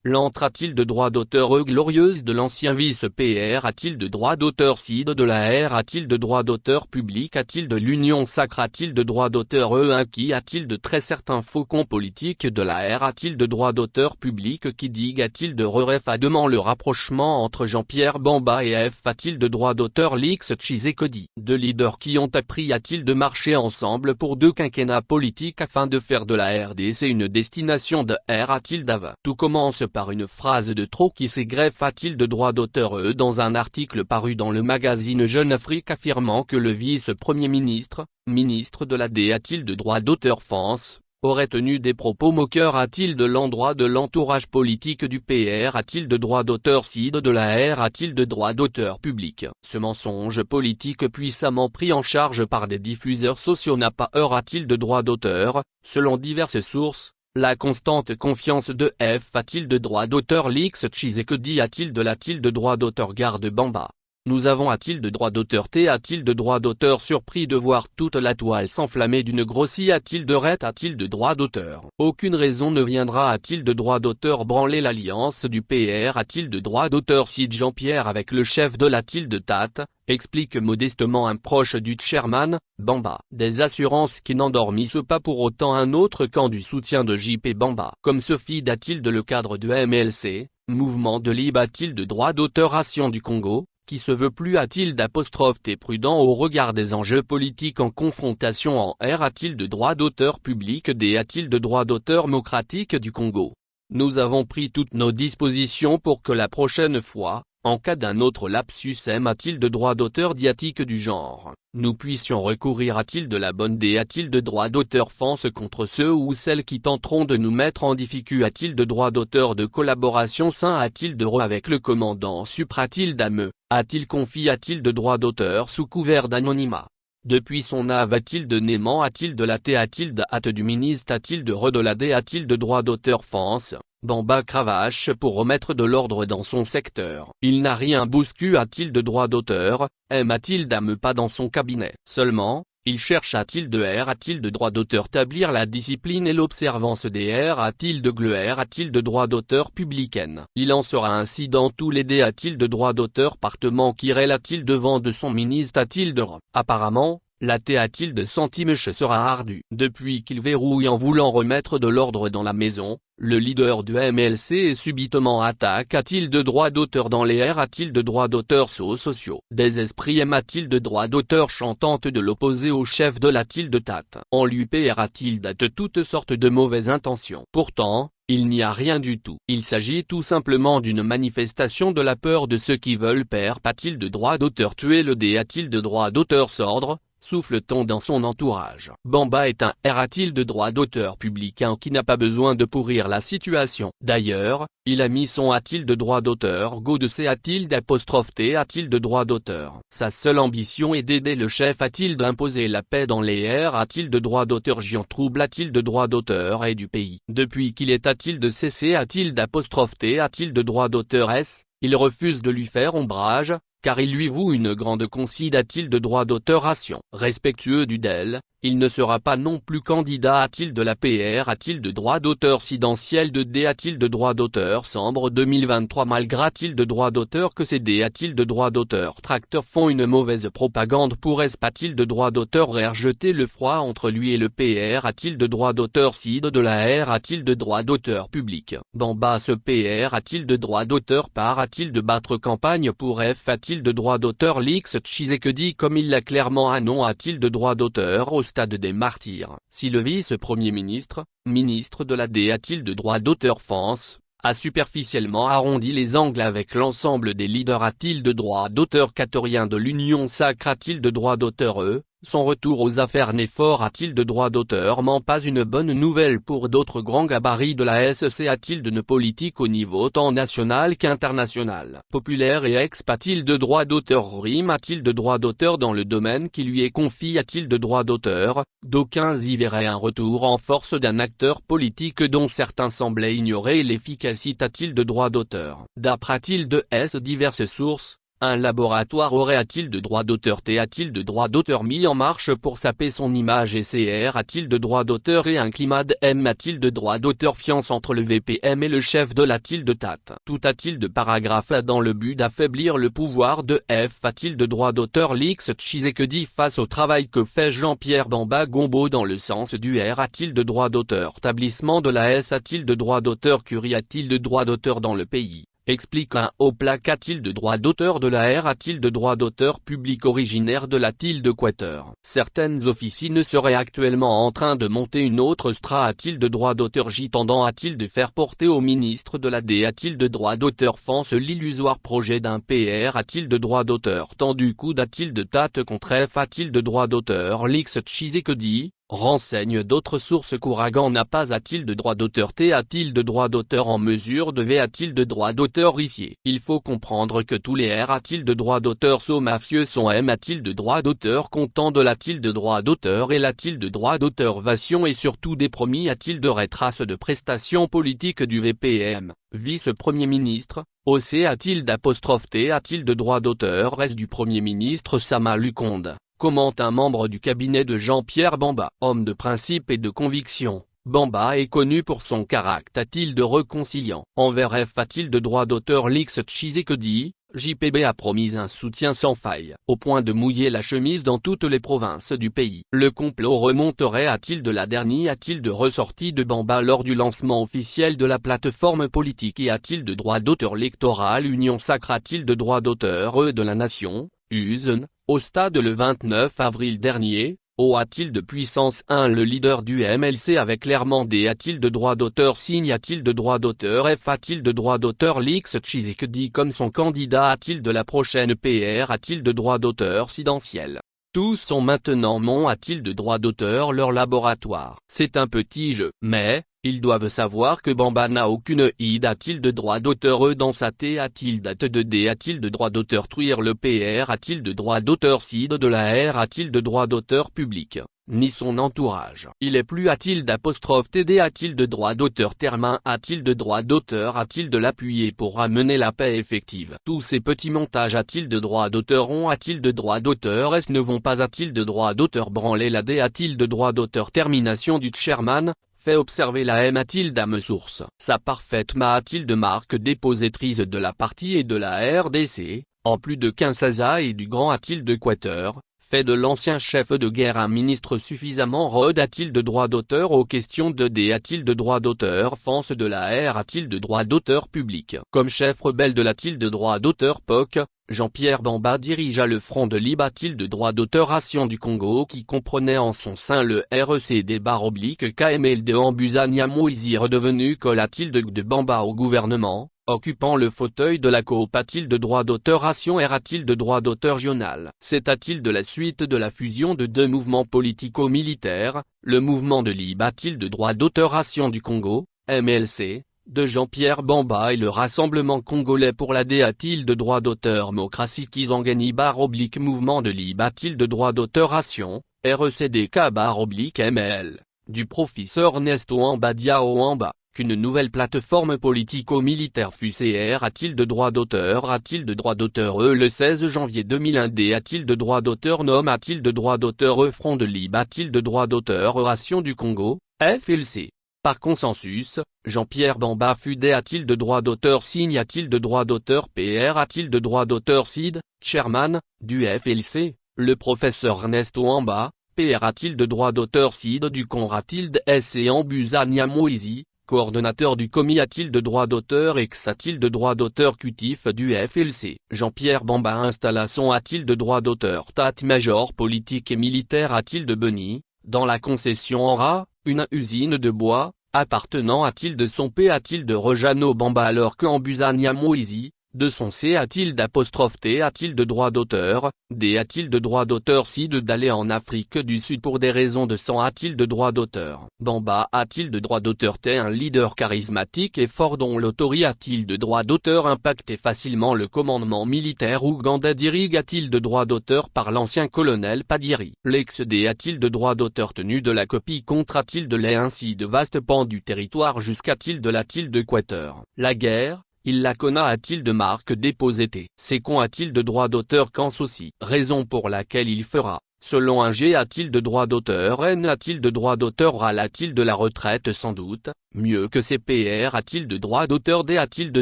L'antre a-t-il de droit d'auteur glorieuse de l'ancien vice-PR a-t-il de droit d'auteur Cid de la R a-t-il de droit d'auteur public a-t-il de l'union sacre a-t-il de droit d'auteur qui a-t-il de très certains faucons politiques de la R a-t-il de droit d'auteur public qui digue a-t-il de ref à demain le rapprochement entre Jean-Pierre Bamba et F a-t-il de droit d'auteur Lix Tshisekedi de leaders qui ont appris a-t-il de marcher ensemble pour 2 quinquennats politiques afin de faire de la RDC une destination de R a-t-il d'Ava. Tout commence par une phrase de trop qui s'égreffe a-t-il de droit d'auteur dans un article paru dans le magazine Jeune Afrique affirmant que le vice-premier ministre, ministre de la D a-t-il de droit d'auteur France, aurait tenu des propos moqueurs a-t-il de l'endroit de l'entourage politique du PR a-t-il de droit d'auteur Cid de la R a-t-il de droit d'auteur public. Ce mensonge politique puissamment pris en charge par des diffuseurs sociaux n'a pas heure a-t-il de droit d'auteur, selon diverses sources. La constante confiance de F a-t-il de droit d'auteur Lix Tshisekedi a-t-il de droit d'auteur Garde Bamba. Nous avons a-t-il de droit d'auteur T a-t-il de droit d'auteur surpris de voir toute la toile s'enflammer d'une grossie a-t-il de ret a-t-il de droit d'auteur. Aucune raison ne viendra a-t-il de droit d'auteur branler l'alliance du PR a-t-il de droit d'auteur Cid Jean-Pierre avec le chef de la tilde Tate, explique modestement un proche du chairman, Bamba. Des assurances qui n'endormissent pas pour autant un autre camp du soutien de JP Bamba. Comme Sophie a-t-il de le cadre de MLC, mouvement de Libre a-t-il de droit d'auteur Ration du Congo, qui se veut plus a-t-il d'apostrophe T prudent au regard des enjeux politiques en confrontation en R a-t-il de droit d'auteur public D a-t-il de droit d'auteur démocratique du Congo. Nous avons pris toutes nos dispositions pour que la prochaine fois, en cas d'un autre lapsus M a-t-il de droit d'auteur diatique du genre, nous puissions recourir a-t-il de la bonne D a-t-il de droit d'auteur France contre ceux ou celles qui tenteront de nous mettre en difficulté a-t-il de droit d'auteur de collaboration sain a-t-il de avec le commandant Supra a-t-il d'AME, a-t-il confie a-t-il de droit d'auteur sous couvert d'anonymat. Depuis son ave a-t-il de Néman a-t-il de la T a-t-il de hâte du ministre a-t-il de redolade a-t-il de droit d'auteur France. Bamba cravache pour remettre de l'ordre dans son secteur. Il n'a rien bouscu a-t-il de droit d'auteur, M a-t-il d'âme pas dans son cabinet. Seulement, il cherche a-t-il de R a-t-il de droit d'auteur établir la discipline et l'observance des R a-t-il de gleur a-t-il de droit d'auteur publicaine. Il en sera ainsi dans tous les D a-t-il de droit d'auteur partement Kirel a-t-il devant de son ministre a-t-il de Apparemment, la T a-t-il de Santimèche sera ardue. Depuis qu'il verrouille en voulant remettre de l'ordre dans la maison, le leader du MLC est subitement attaque a-t-il de droit d'auteur dans les R a-t-il de droit d'auteur sociaux. Des esprits M a-t-il de droit d'auteur chantante de l'opposé au chef de la tilde Tate. En lui PR a-t-il de toutes sortes de mauvaises intentions. Pourtant, il n'y a rien du tout. Il s'agit tout simplement d'une manifestation de la peur de ceux qui veulent perdre a-t-il de droit d'auteur tuer le D a-t-il de droit d'auteur sordre, souffle-t-on dans son entourage. Bamba est un R a-t-il de droit d'auteur publicain qui n'a pas besoin de pourrir la situation. D'ailleurs, il a mis son a-t-il de droit d'auteur go de C a-t-il d'apostrophe T a-t-il de droit d'auteur. Sa seule ambition est d'aider le chef a-t-il d'imposer la paix dans les R a-t-il de droit d'auteur Gian trouble a-t-il de droit d'auteur et du pays. Depuis qu'il est a-t-il de CC a-t-il d'apostrophe T a-t-il de droit d'auteur S, il refuse de lui faire ombrage, car il lui voue une grande concide a-t-il de droit d'auteur ration. Respectueux du DEL, il ne sera pas non plus candidat a-t-il de la PR a-t-il de droit d'auteur sidentiel de D a-t-il de droit d'auteur Sambre 2023 malgré a-t-il de droit d'auteur que ces D a-t-il de droit d'auteur tracteurs font une mauvaise propagande pour S a-t-il de droit d'auteur jeter le froid entre lui et le PR a-t-il de droit d'auteur Cid de la R a-t-il de droit d'auteur public. Bamba ce PR a-t-il de droit d'auteur par a-t-il de battre campagne pour F a-t-il de droit d'auteur Lix Tshisekedi comme il l'a clairement annoncé a-t-il de droit d'auteur au stade des martyrs. Si le vice-premier ministre, ministre de la D a-t-il de droit d'auteur France, a superficiellement arrondi les angles avec l'ensemble des leaders a-t-il de droit d'auteur catorien de l'Union sacre a-t-il de droit d'auteur son retour aux affaires n'est fort a-t-il de droit d'auteur pas une bonne nouvelle pour d'autres grands gabarits de la SEC a-t-il de politique au niveau tant national qu'international. Populaire et ex-a-t-il de droit d'auteur rime a-t-il de droit d'auteur dans le domaine qui lui est confié a-t-il de droit d'auteur, d'aucuns y verraient un retour en force d'un acteur politique dont certains semblaient ignorer l'efficacité a-t-il de droit d'auteur. D'après a-t-il de diverses sources, Un laboratoire aurait a-t-il de droit d'auteur T a-t-il de droit d'auteur mis en marche pour saper son image et CR a-t-il de droit d'auteur et un climat de M a-t-il de droit d'auteur fiance entre le VPM et le chef de la TAT. Tout a-t-il de paragraphe A dans le but d'affaiblir le pouvoir de F a-t-il de droit d'auteur Lix Tshisekedi face au travail que fait Jean-Pierre Bamba Gombo dans le sens du R a-t-il de droit d'auteur Établissement de la S a-t-il de droit d'auteur Curie a-t-il de droit d'auteur dans le pays? Explique un haut plaque a-t-il de droit d'auteur de la R a-t-il de droit d'auteur public originaire de la d'Équateur. Certaines officines seraient actuellement en train de monter une autre STRA a-t-il de droit d'auteur J tendant a-t-il de faire porter au ministre de la D a-t-il de droit d'auteur Fance l'illusoire projet d'un PR a-t-il de droit d'auteur tendu coude a-t-il de TAT contre F a-t-il de droit d'auteur Lix Tshisekedi renseigne d'autres sources qu'Ouragan n'a pas a-t-il de droit d'auteur T a-t-il de droit d'auteur en mesure de V a-t-il de droit d'auteur rifié. Il faut comprendre que tous les R a-t-il de droit d'auteur so mafieux sont M a-t-il de droit d'auteur comptant de l'a-t-il de droit d'auteur et l'a-t-il de droit d'auteur vation et surtout des promis a-t-il de retrace de prestations politiques du VPM, vice-premier ministre, OC a-t-il d'apostrophe T a-t-il de droit d'auteur reste du premier ministre Sama Lukonde. Commente un membre du cabinet de Jean-Pierre Bamba. Homme de principe et de conviction, Bamba est connu pour son caractère a-t-il de réconciliant. Envers F a-t-il de droit d'auteur Lix Tshisekedi, JPB a promis un soutien sans faille, au point de mouiller la chemise dans toutes les provinces du pays. Le complot remonterait a-t-il de la dernière a-t-il de ressortie de Bamba lors du lancement officiel de la plateforme politique et a-t-il de droit d'auteur électoral Union Sacre a-t-il de droit d'auteur de la nation, USN. Au stade le 29 avril dernier, O a-t-il de puissance 1 le leader du MLC avec clairement D a-t-il de droit d'auteur signe a-t-il de droit d'auteur F a-t-il de droit d'auteur Lix Tshisekedi comme son candidat a-t-il de la prochaine PR a-t-il de droit d'auteur sidentiel. Tous sont maintenant mon a-t-il de droit d'auteur leur laboratoire. C'est un petit jeu, mais, ils doivent savoir que Bamba n'a aucune id a-t-il de droit d'auteur dans sa T a-t-il date de D a-t-il de droit d'auteur Truire le PR a-t-il de droit d'auteur CID de la R a-t-il de droit d'auteur public, ni son entourage. Il est plus a-t-il d'apostrophe TD a-t-il de droit d'auteur Termin a-t-il de droit d'auteur a-t-il de l'appuyer pour ramener la paix effective. Tous ces petits montages a-t-il de droit d'auteur ont a-t-il de droit d'auteur S ne vont pas a-t-il de droit d'auteur branler la D a-t-il de droit d'auteur termination du Sherman. Fait observer la M a-t-il d'âme source. Sa parfaite ma a-t-il de marque déposétrice de la partie et de la RDC, en plus de Kinshasa et du Grand a-t-il d'Équateur, fait de l'ancien chef de guerre un ministre suffisamment rode a-t-il de droit d'auteur aux questions de D a-t-il de droit d'auteur Fance de la R a-t-il de droit d'auteur public. Comme chef rebelle de l'a-t-il de droit d'auteur POC, Jean-Pierre Bamba dirigea le front de Libre a-t-il de droit d'auteur Ration du Congo qui comprenait en son sein le RECD/KMLD Ambuzania Moïse redevenu col a-t-il de Bamba au gouvernement, occupant le fauteuil de la coop a-t-il de droit d'auteur Ration R a-t-il de droit d'auteur Jonal. C'est a-t-il de la suite de la fusion de deux mouvements politico-militaires, le mouvement de Libre a-t-il de droit d'auteur Ration du Congo, MLC, de Jean-Pierre Bamba et le Rassemblement Congolais pour la D a-t-il de droit d'auteur Mokrasi Kizangani/mouvement de Libre a-t-il de droit d'auteur Ration, RECDK/ML, du professeur Ernesto Ambadia Oamba, qu'une nouvelle plateforme politico-militaire FUCR a-t-il de droit d'auteur a-t-il de droit d'auteur le 16 janvier 2001 D a-t-il de droit d'auteur NOM a-t-il de droit d'auteur Front de Libre a-t-il de droit d'auteur Ration du Congo, FLC. Par consensus, Jean-Pierre Bamba Fudé a-t-il de droit d'auteur Signe a-t-il de droit d'auteur PR a-t-il de droit d'auteur CID, Chairman, du FLC, le professeur Ernesto Amba, PR a-t-il de droit d'auteur CID du Con a-t-il de S et Ambuzania Moïse, coordonnateur du COMI a-t-il de droit d'auteur Ex a-t-il de droit d'auteur Cutif du FLC. Jean-Pierre Bamba installation a-t-il de droit d'auteur TAT-major politique et militaire a-t-il de Beni, dans la concession Aura, une usine de bois, appartenant a-t-il de son P a-t-il de Rejano Bamba alors qu'Ambuzania Moïse, de son C a-t-il d'apostrophe T a-t-il de droit d'auteur, D a-t-il de droit d'auteur CID d'aller en Afrique du Sud pour des raisons de sang a-t-il de droit d'auteur. Bamba a-t-il de droit d'auteur T un leader charismatique et fort dont l'autorité a-t-il de droit d'auteur impacté facilement le commandement militaire ougandais Dirig a-t-il de droit d'auteur par l'ancien colonel Padiri. L'ex-D a-t-il de droit d'auteur tenu de la copie contre a-t-il de lait ainsi de vastes pans du territoire jusqu'à-t-il de la d'Équateur. La guerre, Il la conna a-t-il de marque déposée T. C'est con a-t-il de droit d'auteur quand aussi. Raison pour laquelle il fera. Selon un G a-t-il de droit d'auteur N a-t-il de droit d'auteur oral a-t-il de la retraite sans doute, mieux que CPR a-t-il de droit d'auteur D a-t-il de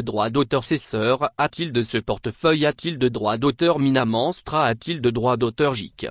droit d'auteur cesseur a-t-il de ce portefeuille a-t-il de droit d'auteur Minamenstra a-t-il de droit d'auteur JIC.